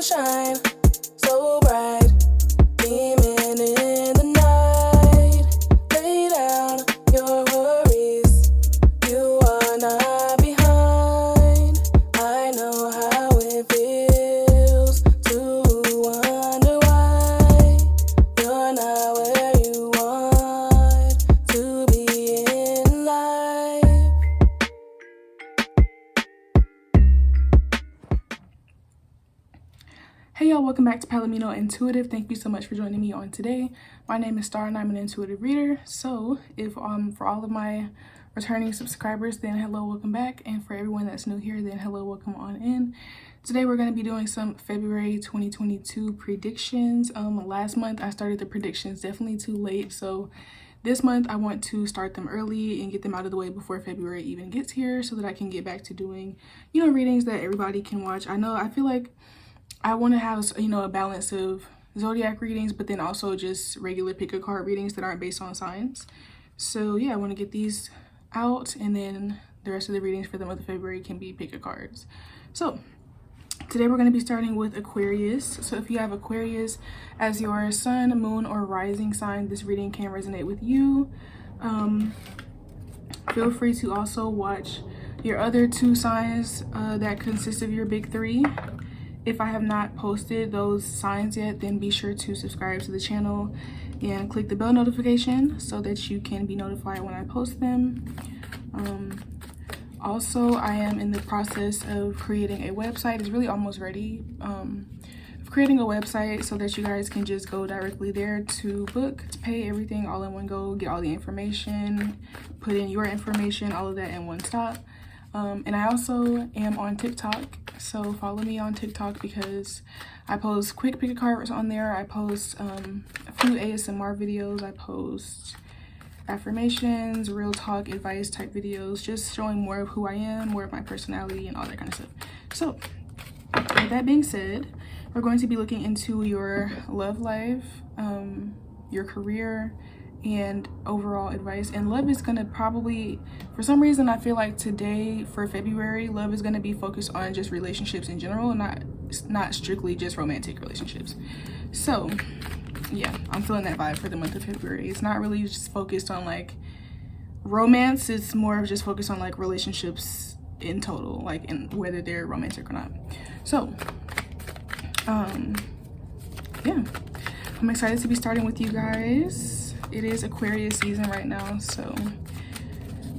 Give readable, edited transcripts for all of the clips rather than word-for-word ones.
you shine so bright, beaming in the night. Lay down your worries, you are not behind. I know how it feels to wonder why you're not where you want to be in life. Hey y'all, welcome back to PalominoIntuitive. Thank you so much for joining me on today. My name is Star and I'm an intuitive reader. So if for all of my returning subscribers, then hello, welcome back. And for everyone that's new here, then hello, welcome on in. Today we're going to be doing some February 2022 predictions. Last month I started the predictions definitely too late. So this month I want to start them early and get them out of the way before February even gets here so that I can get back to doing, readings that everybody can watch. I feel like I want to have, a balance of zodiac readings, but then also just regular pick a card readings that aren't based on signs. So yeah, I want to get these out, and then the rest of the readings for the month of February can be pick a cards. So today we're going to be starting with Aquarius. So if you have Aquarius as your sun, moon, or rising sign, this reading can resonate with you. Feel free to also watch your other two signs that consist of your big three. If I have not posted those signs yet, then be sure to subscribe to the channel and click the bell notification so that you can be notified when I post them. Also, I am in the process of creating a website. It's really almost ready. Creating a website so that you guys can just go directly there to book, to pay everything all in one go, get all the information, put in your information, all of that in one stop. And I also am on TikTok, so follow me on TikTok because I post quick pick a cards on there. I post a few ASMR videos. I post affirmations, real talk, advice type videos, just showing more of who I am, more of my personality, and all that kind of stuff. So with that being said, we're going to be looking into your love life, your career, and overall advice. And love is gonna probably, for some reason I feel like today for February, love is gonna be focused on just relationships in general, not strictly just romantic relationships. So yeah, I'm feeling that vibe for the month of February. It's not really just focused on like romance, it's more of just focused on like relationships in total, like in whether they're romantic or not. So yeah, I'm excited to be starting with you guys. It is Aquarius season right now, so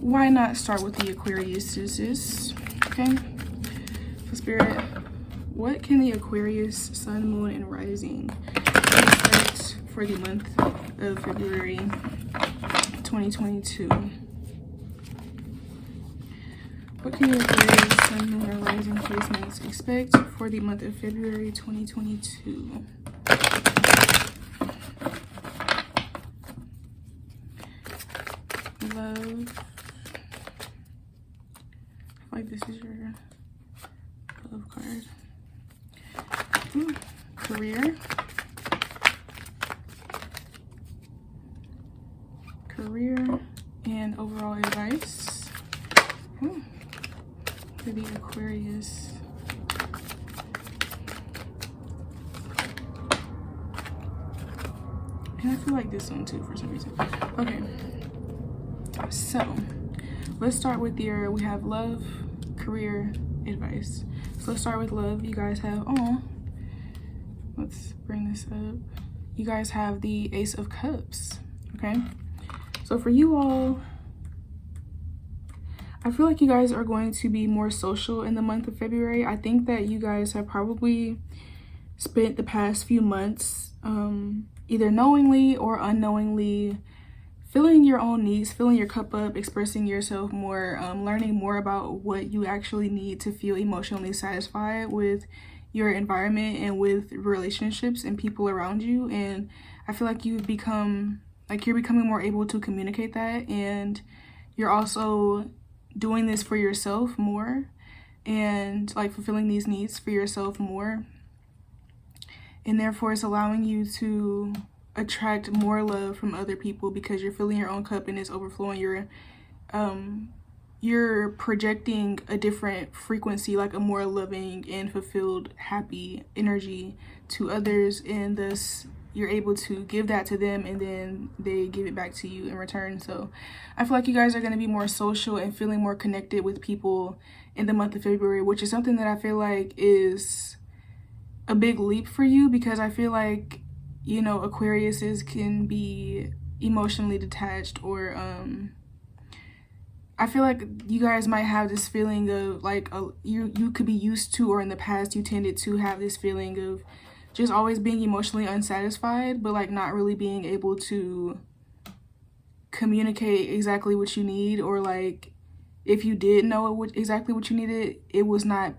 why not start with the Aquariuses? Okay, so Spirit, what can the Aquarius sun, moon, and rising expect for the month of February 2022? What can the Aquarius sun, moon, or rising placements expect for the month of February 2022? Love. I feel like this is your love card. Career. Career and overall advice. For the Aquarius. And I feel like this one too for some reason. Okay. So let's start with we have love, career, advice. So let's start with love. You guys have, let's bring this up. You guys have the Ace of Cups, okay? So for you all, I feel like you guys are going to be more social in the month of February. I think that you guys have probably spent the past few months either knowingly or unknowingly filling your own needs, filling your cup up, expressing yourself more, learning more about what you actually need to feel emotionally satisfied with your environment and with relationships and people around you. And I feel like you're becoming more able to communicate that, and you're also doing this for yourself more and like fulfilling these needs for yourself more. And therefore it's allowing you to attract more love from other people because you're filling your own cup and it's overflowing. you're projecting a different frequency, like a more loving and fulfilled, happy energy to others, and thus you're able to give that to them, and then they give it back to you in return. So I feel like you guys are going to be more social and feeling more connected with people in the month of February, which is something that I feel like is a big leap for you, because I feel like, you know, Aquariuses can be emotionally detached, or I feel like you guys might have this feeling of like you could be used to, or in the past you tended to have this feeling of just always being emotionally unsatisfied, but like not really being able to communicate exactly what you need, or like if you did know exactly what you needed, it was not,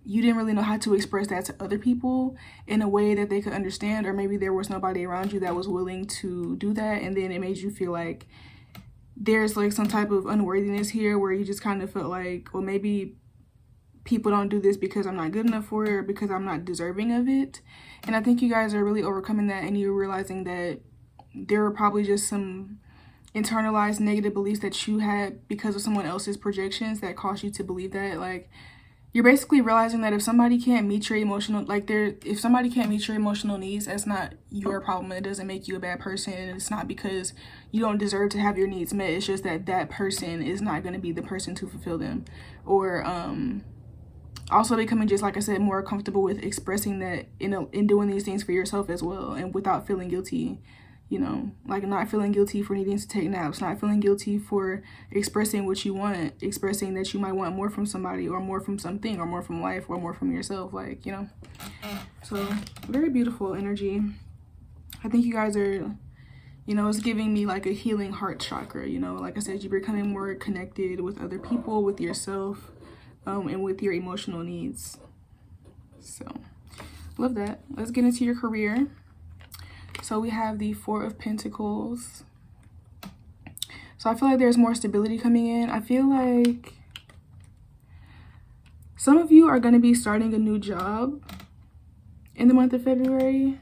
you didn't really know how to express that to other people in a way that they could understand, or maybe there was nobody around you that was willing to do that, and then it made you feel like there's like some type of unworthiness here, where you just kind of felt like, well, maybe people don't do this because I'm not good enough for it, or because I'm not deserving of it. And I think you guys are really overcoming that, and you're realizing that there were probably just some internalized negative beliefs that you had because of someone else's projections that caused you to believe that. Like, you're basically realizing that if somebody can't meet your emotional, if somebody can't meet your emotional needs, that's not your problem. It doesn't make you a bad person, and it's not because you don't deserve to have your needs met. It's just that that person is not going to be the person to fulfill them. Or also becoming, just like I said, more comfortable with expressing that in doing these things for yourself as well, and without feeling guilty. You know, like not feeling guilty for needing to take naps, not feeling guilty for expressing what you want, expressing that you might want more from somebody, or more from something, or more from life, or more from yourself, like, you know. So very beautiful energy. I think you guys are, you know, it's giving me like a healing heart chakra, you know, like I said, you're becoming more connected with other people, with yourself, and with your emotional needs. So love that. Let's get into your career. So we have the Four of Pentacles. So I feel like there's more stability coming in. I feel like some of you are going to be starting a new job in the month of February.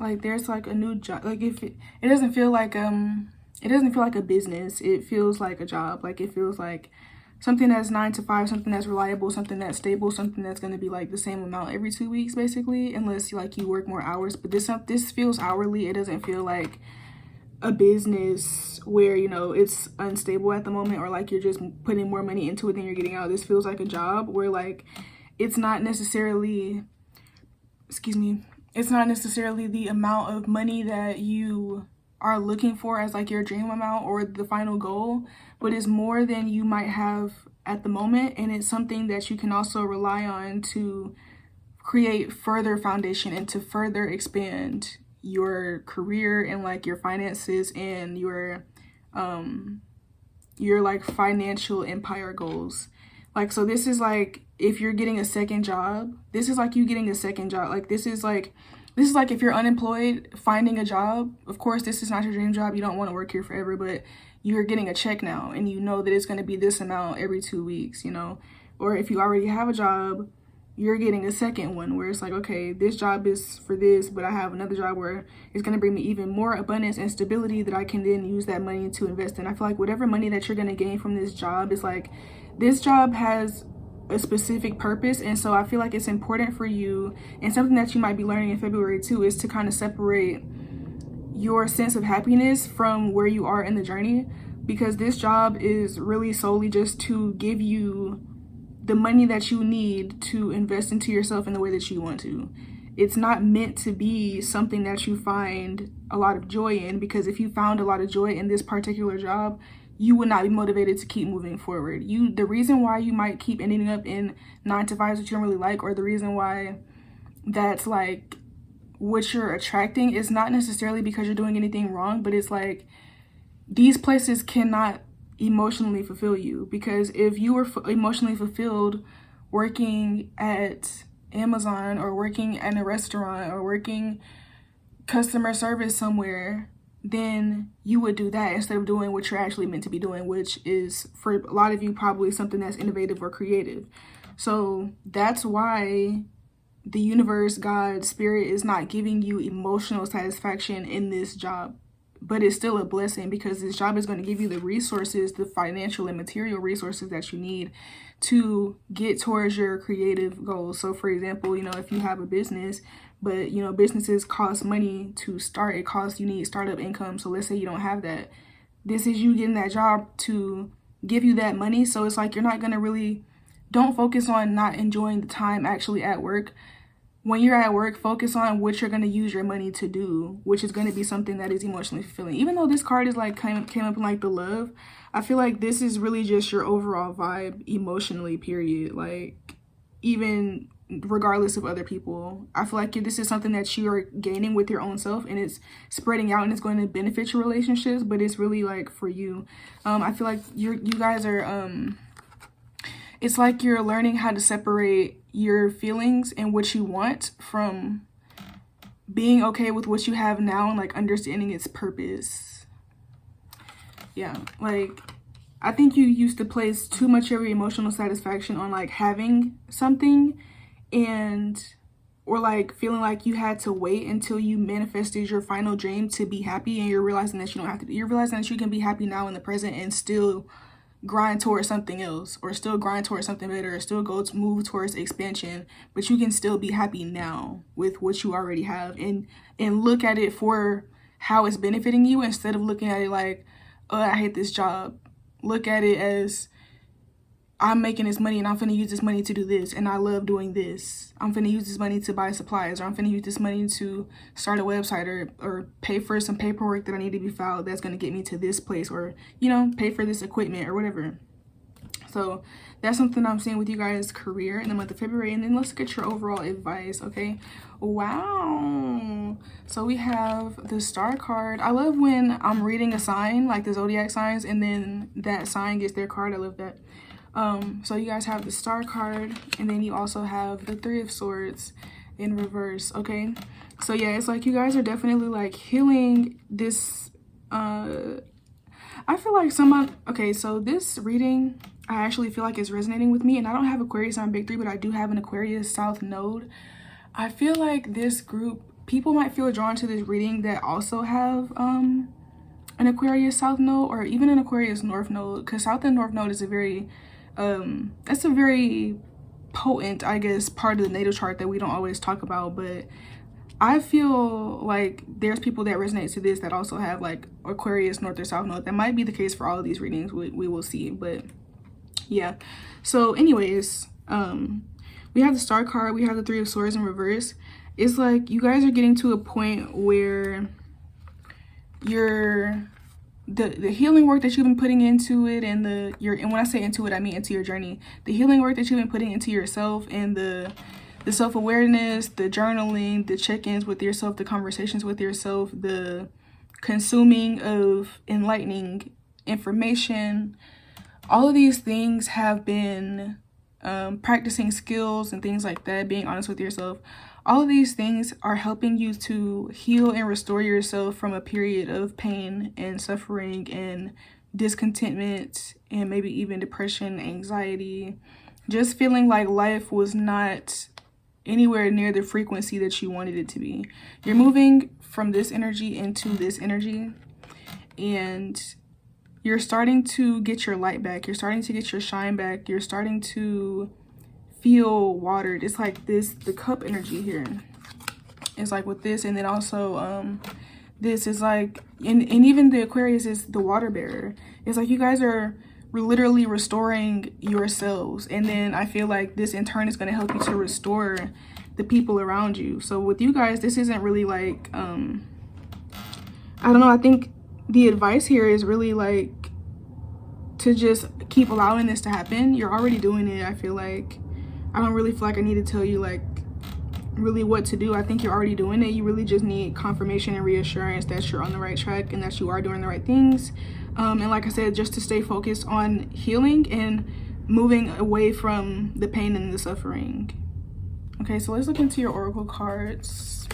Like there's like a new job. Like if it doesn't feel like a business. It feels like a job. Like it feels like something that's 9 to 5, something that's reliable, something that's stable, something that's going to be like the same amount every 2 weeks, basically, unless like you work more hours. But this feels hourly. It doesn't feel like a business where, you know, it's unstable at the moment, or like you're just putting more money into it than you're getting out. This feels like a job where like it's not necessarily, it's not necessarily the amount of money that you are looking for as like your dream amount or the final goal, but it's more than you might have at the moment, and it's something that you can also rely on to create further foundation and to further expand your career and like your finances and your like financial empire goals. Like, so this is like if you're getting a second job, this is like you getting a second job. Like this is like if you're unemployed, finding a job. Of course, this is not your dream job. You don't want to work here forever, but you're getting a check now, and you know that it's going to be this amount every 2 weeks, you know. Or if you already have a job, you're getting a second one where it's like, okay, this job is for this, but I have another job where it's going to bring me even more abundance and stability that I can then use that money to invest in. I feel like whatever money that you're going to gain from this job is like, this job has a specific purpose, and so I feel like it's important for you, and something that you might be learning in February too, is to kind of separate your sense of happiness from where you are in the journey, because this job is really solely just to give you the money that you need to invest into yourself in the way that you want to. It's not meant to be something that you find a lot of joy in, because if you found a lot of joy in this particular job, you would not be motivated to keep moving forward. The reason why you might keep ending up in 9 to 5s that you don't really like, or the reason why that's like what you're attracting, is not necessarily because you're doing anything wrong, but it's like these places cannot emotionally fulfill you. Because if you were emotionally fulfilled working at Amazon, or working in a restaurant, or working customer service somewhere, then you would do that instead of doing what you're actually meant to be doing, which is, for a lot of you, probably something that's innovative or creative. So that's why the universe, God, spirit is not giving you emotional satisfaction in this job but it's still a blessing because this job is going to give you the resources, the financial and material resources that you need to get towards your creative goals. So for example, you know, if you have a business, but you know, businesses cost money to start, you need startup income. So let's say you don't have that. This is you getting that job to give you that money. So it's like, you're not going to really, don't focus on not enjoying the time actually at work. When you're at work, focus on what you're going to use your money to do, which is going to be something that is emotionally fulfilling. Even though this card is like came up in like the love, I feel like this is really just your overall vibe emotionally, period. Like, even regardless of other people, I feel like this is something that you are gaining with your own self, and it's spreading out and it's going to benefit your relationships, but it's really like for you. I feel like you guys are it's like you're learning how to separate your feelings and what you want from being okay with what you have now and like understanding its purpose. Yeah, like I think you used to place too much of your emotional satisfaction on like having something, and or like feeling like you had to wait until you manifested your final dream to be happy, and you're realizing that you don't have to. You're realizing that you can be happy now in the present and still grind towards something else, or still grind towards something better, or still move towards expansion, but you can still be happy now with what you already have, and look at it for how it's benefiting you instead of looking at it like, oh, I hate this job. Look at it as, I'm making this money and I'm finna use this money to do this, and I love doing this. I'm finna use this money to buy supplies, or I'm finna use this money to start a website, or pay for some paperwork that I need to be filed that's gonna get me to this place, or, you know, pay for this equipment or whatever. So that's something I'm seeing with you guys' career in the month of February. And then let's look at your overall advice, okay? Wow. So we have the star card. I love when I'm reading a sign, like the zodiac signs, and then that sign gets their card. I love that. So you guys have the star card, and then you also have the 3 of swords in reverse, okay? So yeah, it's like you guys are definitely like healing this, I feel like okay, so this reading, I actually feel like it's resonating with me, and I don't have Aquarius on Big 3, but I do have an Aquarius South Node. I feel like this group, people might feel drawn to this reading that also have, an Aquarius South Node, or even an Aquarius North Node, because South and North Node is a very, that's a very potent, I guess, part of the natal chart that we don't always talk about. But I feel like there's people that resonate to this that also have like Aquarius North or South Node. That might be the case for all of these readings. We will see, but yeah. So anyways, we have the star card, we have the 3 of swords in reverse. It's like you guys are getting to a point where the healing work that you've been putting into it, and and when I say into it, I mean into your journey, the healing work that you've been putting into yourself, and the self-awareness, the journaling, the check-ins with yourself, the conversations with yourself, the consuming of enlightening information, all of these things have been practicing skills and things like that, being honest with yourself. All of these things are helping you to heal and restore yourself from a period of pain and suffering and discontentment, and maybe even depression, anxiety, just feeling like life was not anywhere near the frequency that you wanted it to be. You're moving from this energy into this energy, and you're starting to get your light back. You're starting to get your shine back. You're starting to feel watered. It's like this, the cup energy here. It's like with this, and then also this is like, and even the Aquarius is the water bearer. It's like you guys are literally restoring yourselves, and then I feel like this in turn is going to help you to restore the people around you. So with you guys, this isn't really like I don't know, I think the advice here is really like to just keep allowing this to happen. You're already doing it. I feel like I don't really feel like I need to tell you like really what to do. I think you're already doing it. You really just need confirmation and reassurance that you're on the right track and that you are doing the right things. And like I said, just to stay focused on healing and moving away from the pain and the suffering. Okay, so let's look into your oracle cards.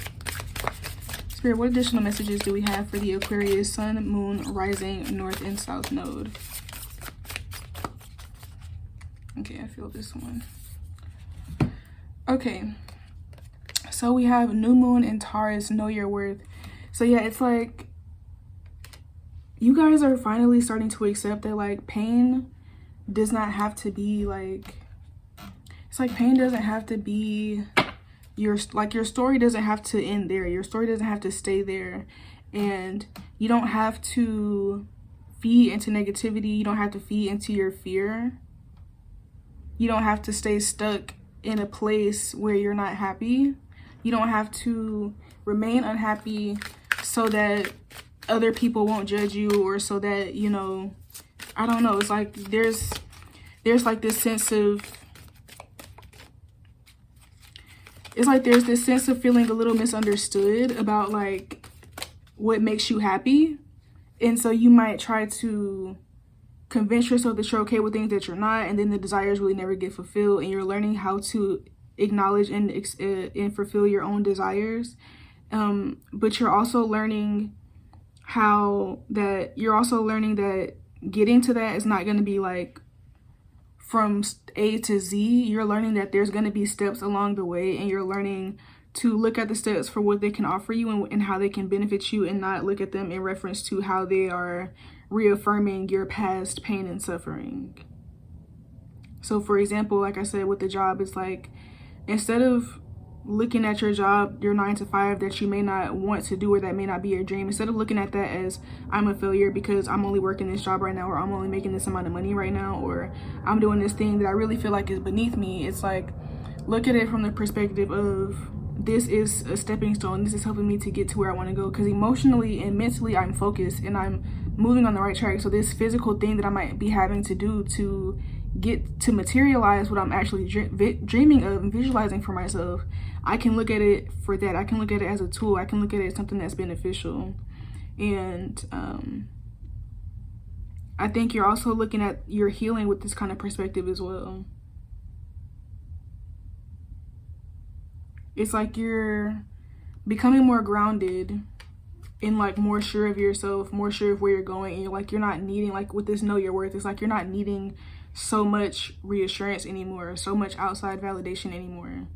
Spirit, what additional messages do we have for the Aquarius Sun, Moon, Rising, North, and South Node? Okay, I feel this one. Okay, so we have New Moon and Taurus, Know Your Worth. So yeah, it's like you guys are finally starting to accept that like pain does not have to be like, it's like pain doesn't have to be your story doesn't have to end there. Your story doesn't have to stay there. And you don't have to feed into negativity. You don't have to feed into your fear. You don't have to stay stuck in a place where you're not happy. You don't have to remain unhappy so that other people won't judge you, or so that, you know, I don't know. It's like there's like this sense of, it's like there's this sense of feeling a little misunderstood about like what makes you happy. And so you might try to convince yourself that you're okay with things that you're not, and then the desires really never get fulfilled, and you're learning how to acknowledge and fulfill your own desires. But you're also learning that getting to that is not going to be like from A to Z. You're learning that there's going to be steps along the way, and you're learning to look at the steps for what they can offer you and how they can benefit you, and not look at them in reference to how they are reaffirming your past pain and suffering. So for example, like I said with the job, it's like, instead of looking at your job, your 9-to-5 that you may not want to do, or that may not be your dream, instead of looking at that as I'm a failure because I'm only working this job right now, or I'm only making this amount of money right now, or I'm doing this thing that I really feel like is beneath me, it's like, look at it from the perspective of, this is a stepping stone. This is helping me to get to where I want to go, because emotionally and mentally I'm focused and I'm moving on the right track. So this physical thing that I might be having to do to get to materialize what I'm actually dreaming of and visualizing for myself, I can look at it for that. I can look at it as a tool. I can look at it as something that's beneficial. And I think you're also looking at your healing with this kind of perspective as well. It's like you're becoming more grounded and like more sure of yourself, more sure of where you're going, and you're not needing, like with this know your worth, it's like you're not needing so much reassurance anymore, so much outside validation anymore.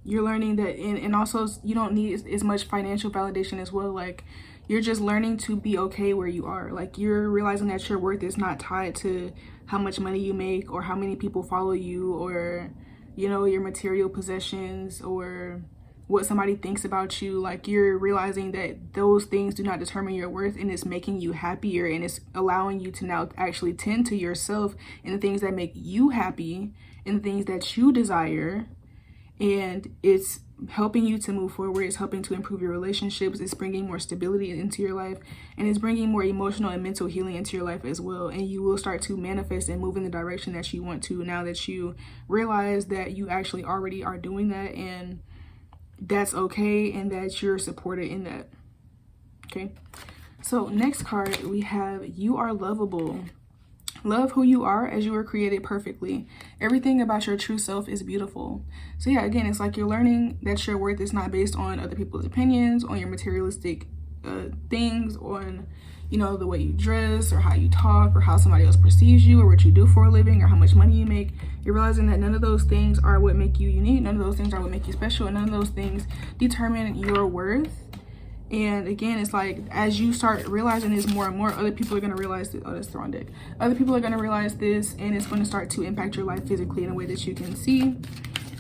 You're learning that, and also you don't need as much financial validation as well. Like, you're just learning to be okay where you are. Like, you're realizing that your worth is not tied to how much money you make, or how many people follow you, or, you know, your material possessions, or what somebody thinks about you. Like, you're realizing that those things do not determine your worth, and it's making you happier, and it's allowing you to now actually tend to yourself and the things that make you happy and the things that you desire. And it's helping you to move forward. It's helping to improve your relationships. It's bringing more stability into your life, and it's bringing more emotional and mental healing into your life as well. And you will start to manifest and move in the direction that you want to, now that you realize that you actually already are doing that, and that's okay, and that you're supported in that. Okay, so next card we have, you are lovable. Love who you are, as you were created perfectly. Everything about your true self is beautiful. So yeah, again, it's like you're learning that your worth is not based on other people's opinions, on your materialistic things, on, you know, the way you dress, or how you talk, or how somebody else perceives you, or what you do for a living, or how much money you make. You're realizing that none of those things are what make you unique. None of those things are what make you special, and none of those things determine your worth. And again, it's like, as you start realizing this more and more, other people are going to realize that, oh, that's the wrong deck. Other people are going to realize this, and it's going to start to impact your life physically in a way that you can see.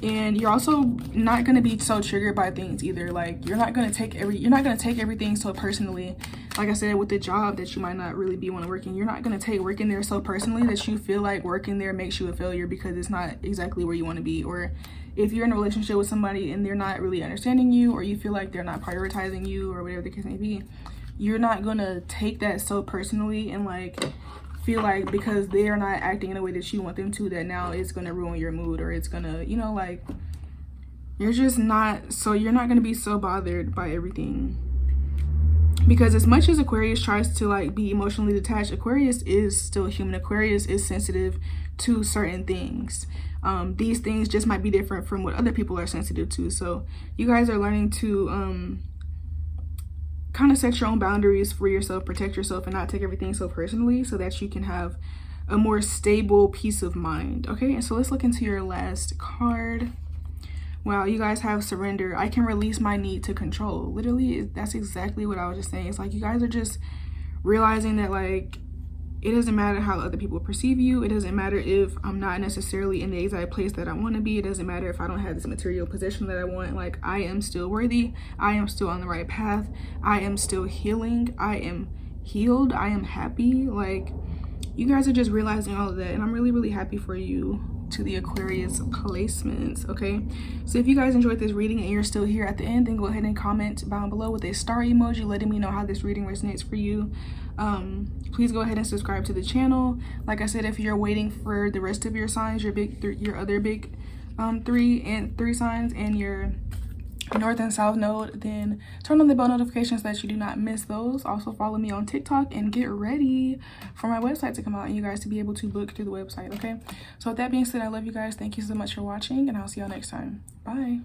And you're also not going to be so triggered by things either. Like, you're not going to take everything so personally. Like I said, with the job that you might not really be want to work in, you're not going to take working there so personally that you feel like working there makes you a failure because it's not exactly where you want to be. Or if you're in a relationship with somebody and they're not really understanding you, or you feel like they're not prioritizing you, or whatever the case may be, you're not going to take that so personally and like feel like because they're not acting in a way that you want them to, that now it's going to ruin your mood, or it's going to, you know, like, you're just not, so you're not going to be so bothered by everything. Because as much as Aquarius tries to like be emotionally detached, Aquarius is still human. Aquarius is sensitive to certain things. These things just might be different from what other people are sensitive to. So you guys are learning to kind of set your own boundaries for yourself, protect yourself, and not take everything so personally, so that you can have a more stable peace of mind. Okay, and so let's look into your last card. Wow, you guys have surrender. I can release my need to control. Literally, that's exactly what I was just saying. It's like you guys are just realizing that, like, it doesn't matter how other people perceive you. It doesn't matter if I'm not necessarily in the exact place that I want to be. It doesn't matter if I don't have this material possession that I want. Like, I am still worthy. I am still on the right path. I am still healing. I am healed. I am happy. Like, you guys are just realizing all of that, and I'm really, really happy for you, to the Aquarius placements. Okay, so if you guys enjoyed this reading and you're still here at the end, then go ahead and comment down below with a star emoji letting me know how this reading resonates for you. Please go ahead and subscribe to the channel. Like I said, if you're waiting for the rest of your signs, your other big 3 signs and your North and South node, then turn on the bell notifications so that you do not miss those. Also follow me on TikTok and get ready for my website to come out and you guys to be able to book through the website. Okay, so with that being said, I love you guys. Thank you so much for watching, and I'll see y'all next time. Bye.